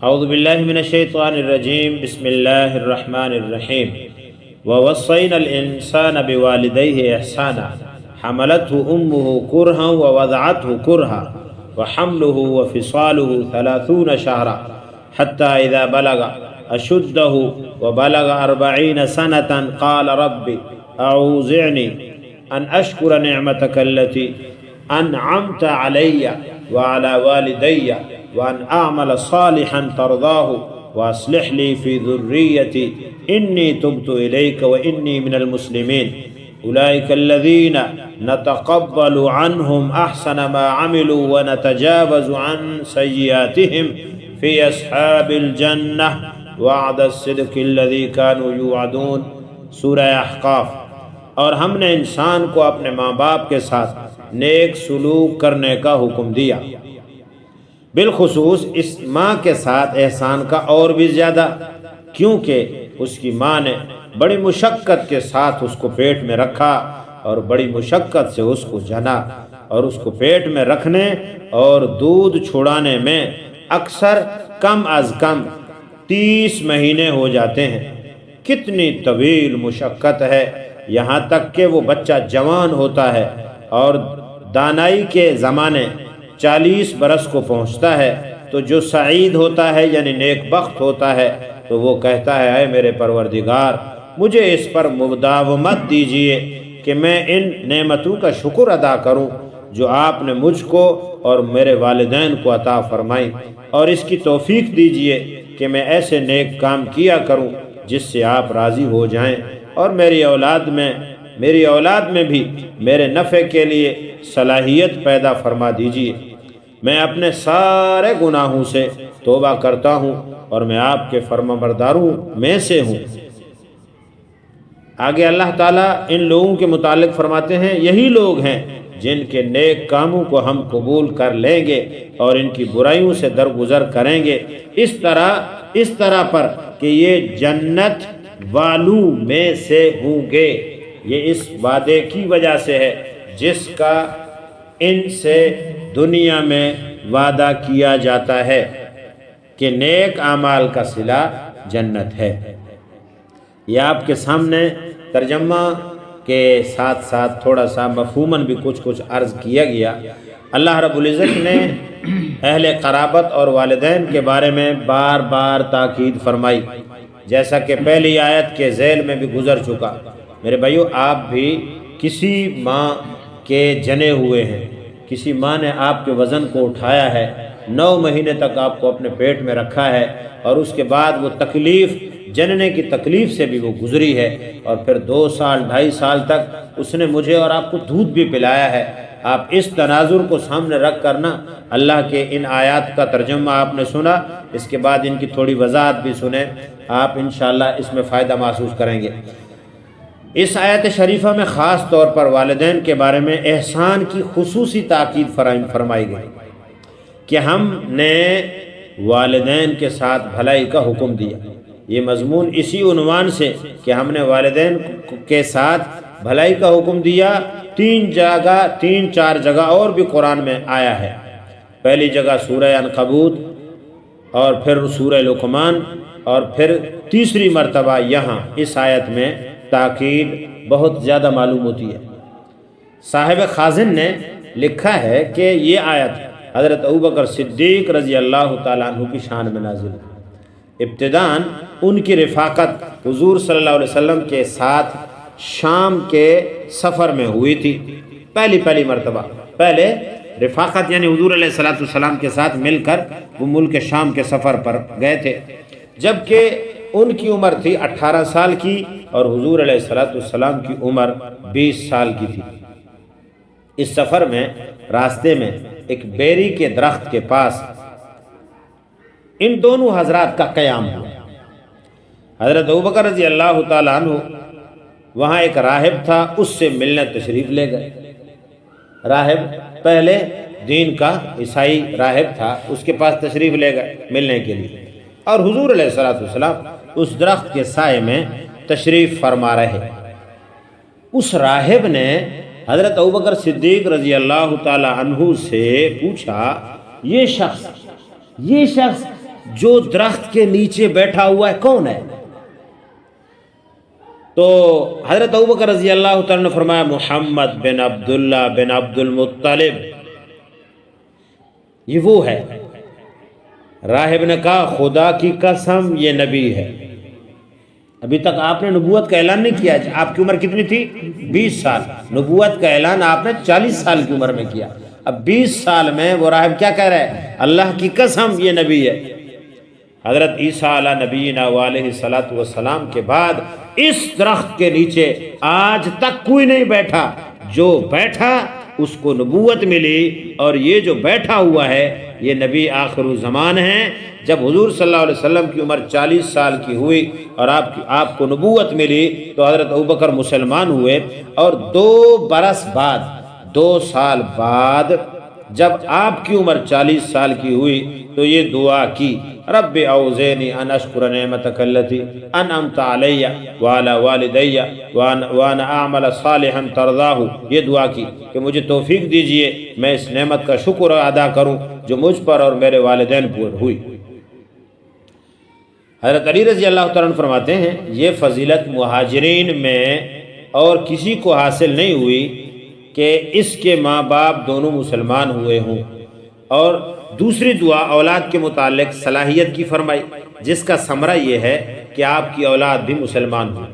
اعوذ باللہ من الشیطان الرجیم بسم اللہ الرحمن الرحیم ووصینا الانسان بوالدیہ احسانا حملته امه کرہا ووضعته کرہا وحمله وفصاله 30 شہرا حتی اذا بلغ اشدہ وبلغ 40 سنة قال رب اعوذنی ان اشکر نعمتک التي انعمت علی وعلى والدی وأن أعمل صالحا ترضاه وأصلح لي في ذريتي إني تبت إليك وإني من المسلمين أولئك الذين نتقبل عنهم أحسن ما عملوا ونتجاوز عن سيئاتهم في أصحاب الجنة وعد الصدق الذي كانوا يوعدون سورہ احقاف۔ اور ہم نے انسان کو اپنے ماں باپ کے ساتھ نیک سلوک کرنے کا حکم دیا، بالخصوص اس ماں کے ساتھ احسان کا اور بھی زیادہ، کیونکہ اس کی ماں نے بڑی مشقت کے ساتھ اس کو پیٹ میں رکھا اور بڑی مشقت سے اس کو جنا، اور اس کو پیٹ میں رکھنے اور دودھ چھڑانے میں اکثر کم از کم 30 مہینے ہو جاتے ہیں۔ کتنی طویل مشقت ہے، یہاں تک کہ وہ بچہ جوان ہوتا ہے اور دانائی کے زمانے 40 برس کو پہنچتا ہے، تو جو سعید ہوتا ہے یعنی نیک بخت ہوتا ہے تو وہ کہتا ہے اے میرے پروردگار، مجھے اس پر مداومت دیجئے کہ میں ان نعمتوں کا شکر ادا کروں جو آپ نے مجھ کو اور میرے والدین کو عطا فرمائی، اور اس کی توفیق دیجئے کہ میں ایسے نیک کام کیا کروں جس سے آپ راضی ہو جائیں، اور میری اولاد میں بھی میرے نفع کے لیے صلاحیت پیدا فرما دیجئے۔ میں اپنے سارے گناہوں سے توبہ کرتا ہوں اور میں آپ کے فرمانبرداروں میں سے ہوں۔ آگے اللہ تعالیٰ ان لوگوں کے متعلق فرماتے ہیں، یہی لوگ ہیں جن کے نیک کاموں کو ہم قبول کر لیں گے اور ان کی برائیوں سے درگزر کریں گے، اس طرح پر کہ یہ جنت والوں میں سے ہوں گے۔ یہ اس وعدے کی وجہ سے ہے جس کا ان سے دنیا میں وعدہ کیا جاتا ہے کہ نیک اعمال کا صلہ جنت ہے۔ یہ آپ کے سامنے ترجمہ کے ساتھ ساتھ تھوڑا سا مفہوماً بھی کچھ عرض کیا گیا۔ اللہ رب العزت نے اہل قرابت اور والدین کے بارے میں بار بار تاکید فرمائی، جیسا کہ پہلی آیت کے ذیل میں بھی گزر چکا۔ میرے بھائیو، آپ بھی کسی ماں کے جنے ہوئے ہیں، کسی ماں نے آپ کے وزن کو اٹھایا ہے، 9 مہینے تک آپ کو اپنے پیٹ میں رکھا ہے، اور اس کے بعد وہ تکلیف، جننے کی تکلیف سے بھی وہ گزری ہے، اور پھر 2 سال 2.5 سال تک اس نے مجھے اور آپ کو دودھ بھی پلایا ہے۔ آپ اس تناظر کو سامنے رکھ کر نا اللہ کے ان آیات کا ترجمہ آپ نے سنا، اس کے بعد ان کی تھوڑی وضاحت بھی سنیں، آپ انشاءاللہ اس میں فائدہ محسوس کریں گے۔ اس آیت شریفہ میں خاص طور پر والدین کے بارے میں احسان کی خصوصی تاکید فرمائی گئی کہ ہم نے والدین کے ساتھ بھلائی کا حکم دیا۔ یہ مضمون اسی عنوان سے کہ ہم نے والدین کے ساتھ بھلائی کا حکم دیا 3-4 جگہ اور بھی قرآن میں آیا ہے۔ پہلی جگہ سورہ عنکبوت، اور پھر سورہ لقمان، اور پھر تیسری مرتبہ یہاں اس آیت میں تاکید بہت زیادہ معلوم ہوتی ہے۔ صاحب خازن نے لکھا ہے کہ یہ آیت حضرت ابوبکر صدیق رضی اللہ تعالیٰ عنہ کی شان میں نازل ہے۔ ابتداً ان کی رفاقت حضور صلی اللہ علیہ وسلم کے ساتھ شام کے سفر میں ہوئی تھی، پہلی مرتبہ۔ پہلے رفاقت یعنی حضور علیہ السلام کے ساتھ مل کر وہ ملک شام کے سفر پر گئے تھے، جبکہ ان کی عمر تھی 18 سال کی اور حضور علیہ السلام کی عمر 20 سال کی تھی۔ اس سفر میں راستے میں ایک بیری کے درخت کے پاس ان دونوں حضرات کا قیام ہوا۔ حضرت ابوبکر رضی اللہ تعالیٰ عنہ وہاں ایک راہب تھا، اس سے ملنے تشریف لے گئے۔ راہب پہلے دین کا عیسائی راہب تھا، اس کے پاس تشریف لے گئے ملنے کے لیے، اور حضور علیہ السلام اس درخت کے سائے میں تشریف فرما رہے۔ اس راہب نے حضرت ابوبکر صدیق رضی اللہ تعالی عنہ سے پوچھا، یہ شخص جو درخت کے نیچے بیٹھا ہوا ہے کون ہے؟ تو حضرت ابوبکر رضی اللہ تعالیٰ نے فرمایا محمد بن عبداللہ بن عبد المطلب، یہ وہ ہے۔ راہب نے کہا خدا کی قسم یہ نبی ہے۔ ابھی تک آپ نے نبوت کا اعلان نہیں کیا، آپ کی عمر کتنی تھی؟ 20 سال۔ نبوت کا اعلان آپ نے 40 سال کی عمر میں کیا، اب 20 سال میں وہ راہب کیا کہہ رہا ہے؟ اللہ کی قسم یہ نبی ہے۔ حضرت عیسیٰ علیہ نبینا علیہ الصلوۃ والسلام کے بعد اس درخت کے نیچے آج تک کوئی نہیں بیٹھا، جو بیٹھا اس کو نبوت ملی، اور یہ جو بیٹھا ہوا ہے یہ نبی آخر الزمان ہے۔ جب حضور صلی اللہ علیہ وسلم کی عمر 40 سال کی ہوئی اور آپ کو نبوت ملی تو حضرت ابوبکر مسلمان ہوئے، اور 2 برس بعد 2 سال بعد جب آپ کی عمر 40 سال کی ہوئی تو یہ دعا کی، رب اوزعنی ان اشکر نعمتک التی انعمت علی وعلی والدی وان اعمل صالحا ترضاہ، یہ دعا کی کہ مجھے توفیق دیجئے میں اس نعمت کا شکر ادا کروں جو مجھ پر اور میرے والدین پر ہوئی۔ حضرت علی رضی اللہ تعالیٰ عنہ فرماتے ہیں یہ فضیلت مہاجرین میں اور کسی کو حاصل نہیں ہوئی کہ اس کے ماں باپ دونوں مسلمان ہوئے ہوں۔ اور دوسری دعا اولاد کے متعلق صلاحیت کی فرمائی، جس کا ثمرہ یہ ہے کہ آپ کی اولاد بھی مسلمان ہو۔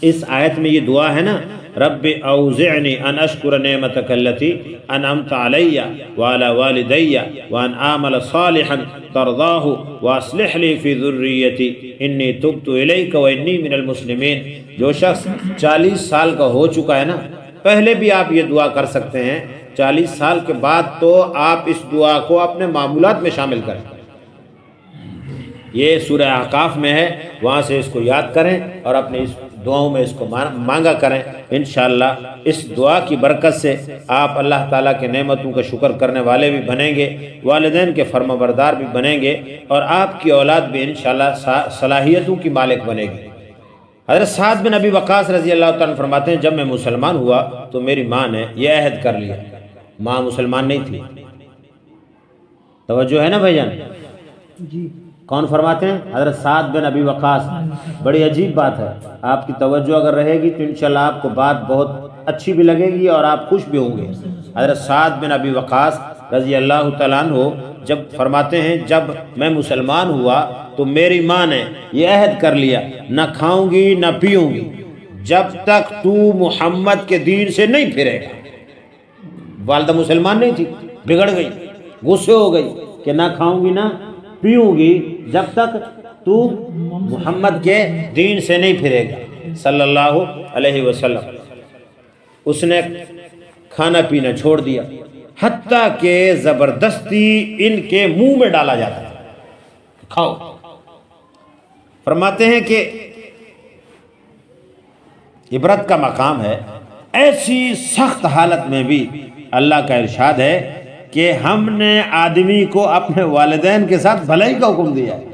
اس آیت میں یہ دعا ہے نا، رب اوزعنی ان اشکر نعمتک التی انعمت علی وعلی والدی وان اعمل صالحا ترضاہ واصلح لی فی ذریتی انی تبت الیک وانی من المسلمین۔ جو شخص 40 سال کا ہو چکا ہے نا، پہلے بھی آپ یہ دعا کر سکتے ہیں، 40 سال کے بعد تو آپ اس دعا کو اپنے معمولات میں شامل کریں۔ یہ سورہ احقاف میں ہے، وہاں سے اس کو یاد کریں اور اپنے اس دعاؤں میں اس کو مانگا کریں۔ انشاءاللہ اس دعا کی برکت سے آپ اللہ تعالیٰ کے نعمتوں کا شکر کرنے والے بھی بنیں گے، والدین کے فرما بردار بھی بنیں گے، اور آپ کی اولاد بھی انشاءاللہ صلاحیتوں کی مالک بنے گی۔ حضرت سعد بن ابی وقاص رضی اللہ تعالیٰ عنہ فرماتے ہیں جب میں مسلمان ہوا تو میری ماں نے یہ عہد کر لیا، ماں مسلمان نہیں تھی۔ توجہ ہے نا بھائی جان؟ جی کون فرماتے ہیں؟ حضرت سعد بن ابی وقاص۔ بڑی عجیب بات ہے، آپ کی توجہ اگر رہے گی تو انشاءاللہ آپ کو بات بہت اچھی بھی لگے گی اور آپ خوش بھی ہوں گے۔ حضرت سعد بن ابی وقاص رضی اللہ تعالیٰ عنہ جب فرماتے ہیں جب میں مسلمان ہوا تو میری ماں نے یہ عہد کر لیا، نہ کھاؤں گی نہ پیوں گی جب تک تو محمد کے دین سے نہیں پھرے گا۔ والدہ مسلمان نہیں تھی، بگڑ گئی، غصے ہو گئی کہ نہ کھاؤں گی نہ پیوں گی جب تک تو محمد کے دین سے نہیں پھرے گا صلی اللہ علیہ وسلم۔ اس نے کھانا پینا چھوڑ دیا، حتیٰ کہ زبردستی ان کے منہ میں ڈالا جاتا ہے، کھاؤ۔ فرماتے ہیں کہ عبرت کا مقام ہے، ایسی سخت حالت میں بھی اللہ کا ارشاد ہے کہ ہم نے آدمی کو اپنے والدین کے ساتھ بھلائی کا حکم دیا ہے۔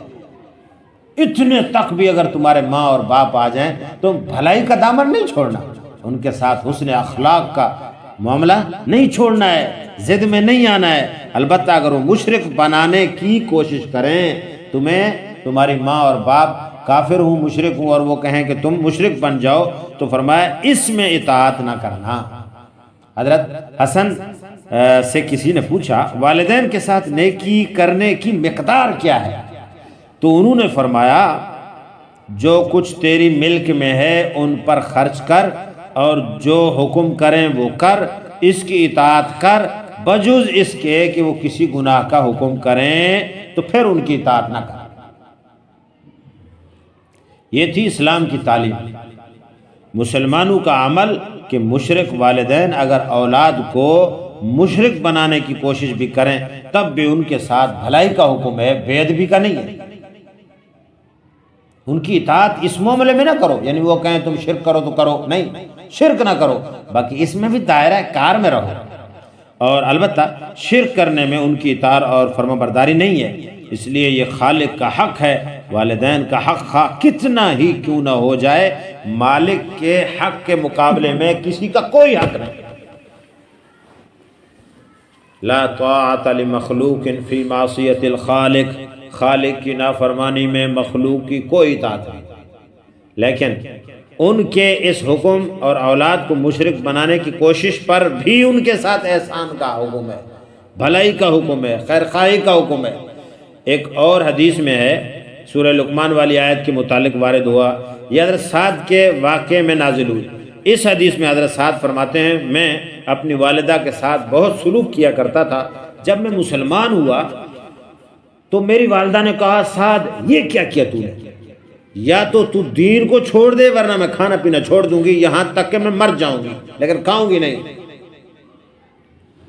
اتنے تک بھی اگر تمہارے ماں اور باپ آ جائیں تو بھلائی کا دامن نہیں چھوڑنا، ان کے ساتھ حسن اخلاق کا معاملہ نہیں چھوڑنا ہے، ضد میں نہیں آنا ہے۔ البتہ اگر وہ مشرک بنانے کی کوشش کریں تمہیں، تمہاری ماں اور باپ کافر ہوں مشرک ہوں اور وہ کہیں کہ تم مشرک بن جاؤ، تو فرمایا اس میں اطاعت نہ کرنا۔ حضرت حسن سے کسی نے پوچھا والدین کے ساتھ نیکی کرنے کی مقدار کیا ہے؟ تو انہوں نے فرمایا جو کچھ تیری ملک میں ہے ان پر خرچ کر، اور جو حکم کریں وہ کر، اس کی اطاعت کر، بجز اس کے کہ وہ کسی گناہ کا حکم کریں تو پھر ان کی اطاعت نہ کر۔ یہ تھی اسلام کی تعلیم، مسلمانوں کا عمل کہ مشرک والدین اگر اولاد کو مشرک بنانے کی کوشش بھی کریں تب بھی ان کے ساتھ بھلائی کا حکم ہے، بے ادبی کا نہیں ہے۔ ان کی اطاعت اس معاملے میں نہ کرو، یعنی وہ کہیں تم شرک کرو تو کرو، نہیں، شرک نہ کرو، باقی اس میں بھی دائرہ کار میں رہو۔ اور البتہ شرک کرنے میں ان کی اطاعت اور فرما برداری نہیں ہے، اس لیے یہ خالق کا حق ہے، والدین کا حق خواہ کتنا ہی کیوں نہ ہو جائے، مالک کے حق کے مقابلے میں کسی کا کوئی حق نہیں۔ لا طاعت لمخلوق فی معصیت الخالق، خالق کی نافرمانی میں مخلوق کی کوئی اطاعت نہیں، لیکن ان کے اس حکم اور اولاد کو مشرک بنانے کی کوشش پر بھی ان کے ساتھ احسان کا حکم ہے، بھلائی کا حکم ہے، خیر خواہی کا حکم ہے۔ ایک اور حدیث میں ہے، سورہ لقمان والی آیت کے متعلق وارد ہوا، یہ حضرت سعد کے واقعے میں نازل ہوئی۔ اس حدیث میں حضرت سعد فرماتے ہیں، میں اپنی والدہ کے ساتھ بہت سلوک کیا کرتا تھا، جب میں مسلمان ہوا تو میری والدہ نے کہا، سعد یہ کیا کیا تو نے، یا تو دین کو چھوڑ دے ورنہ میں کھانا پینا چھوڑ دوں گی، یہاں تک کہ میں مر جاؤں گی لیکن کھاؤں گی نہیں،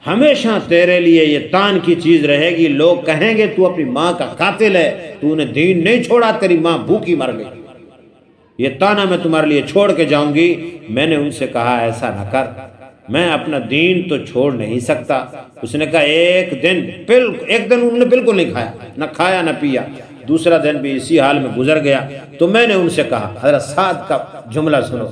ہمیشہ تیرے لیے یہ تان کی چیز رہے گی، لوگ کہیں گے تو اپنی ماں کا قاتل ہے، تو نے دین نہیں چھوڑا، تیری ماں بھوکی مر گئی، یہ تانا میں تمہارے لیے چھوڑ کے جاؤں گی۔ میں نے ان سے کہا ایسا نہ کر، میں اپنا دین تو چھوڑ نہیں سکتا۔ اس نے کہا ایک دن انہوں نے بالکل نہیں کھایا، نہ کھایا نہ پیا، دوسرا دن بھی اسی حال میں گزر گیا۔ تو میں نے ان سے کہا، حضرت سعد کا جملہ سنو،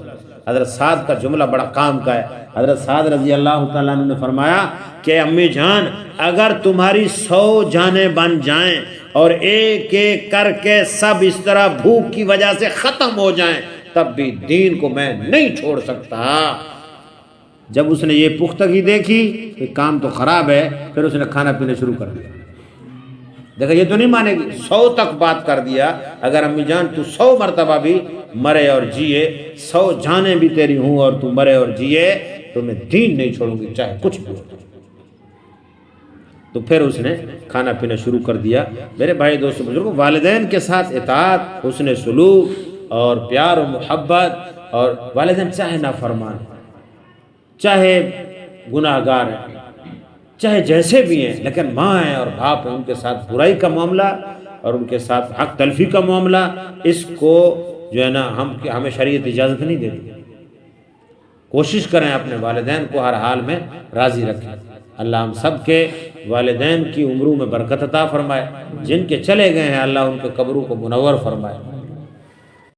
حضرت سعد کا جملہ بڑا کام کا ہے۔ حضرت سعد رضی اللہ تعالیٰ عنہ نے فرمایا کہ امی جان، اگر تمہاری 100 جانیں بن جائیں اور ایک ایک کر کے سب اس طرح بھوک کی وجہ سے ختم ہو جائیں، تب بھی دین کو میں نہیں چھوڑ سکتا۔ جب اس نے یہ پختگی دیکھی کہ کام تو خراب ہے، پھر اس نے کھانا پینا شروع کر دیا۔ دیکھا یہ تو نہیں مانے گی، 100 تک بات کر دیا، اگر امی جان تو 100 مرتبہ بھی مرے اور جیے، 100 جانیں بھی تیری ہوں اور تو مرے اور جیے، تو میں دین نہیں چھوڑوں گی چاہے کچھ بھی ہو۔ تو پھر اس نے کھانا پینا شروع کر دیا۔ میرے بھائی دوستو بزرگوں، والدین کے ساتھ اطاعت، حسن سلوک اور پیار و محبت، اور والدین چاہے نافرمان ہیں، چاہے گناہ گار ہیں، چاہے جیسے بھی ہیں، لیکن ماں ہیں اور باپ ہیں، ان کے ساتھ برائی کا معاملہ اور ان کے ساتھ حق تلفی کا معاملہ، اس کو جو ہے نا ہمیں شریعت اجازت نہیں دیتی۔ کوشش کریں اپنے والدین کو ہر حال میں راضی رکھیں۔ اللہ ہم سب کے والدین کی عمروں میں برکت عطا فرمائے، جن کے چلے گئے ہیں اللہ ان کے قبروں کو منور فرمائے۔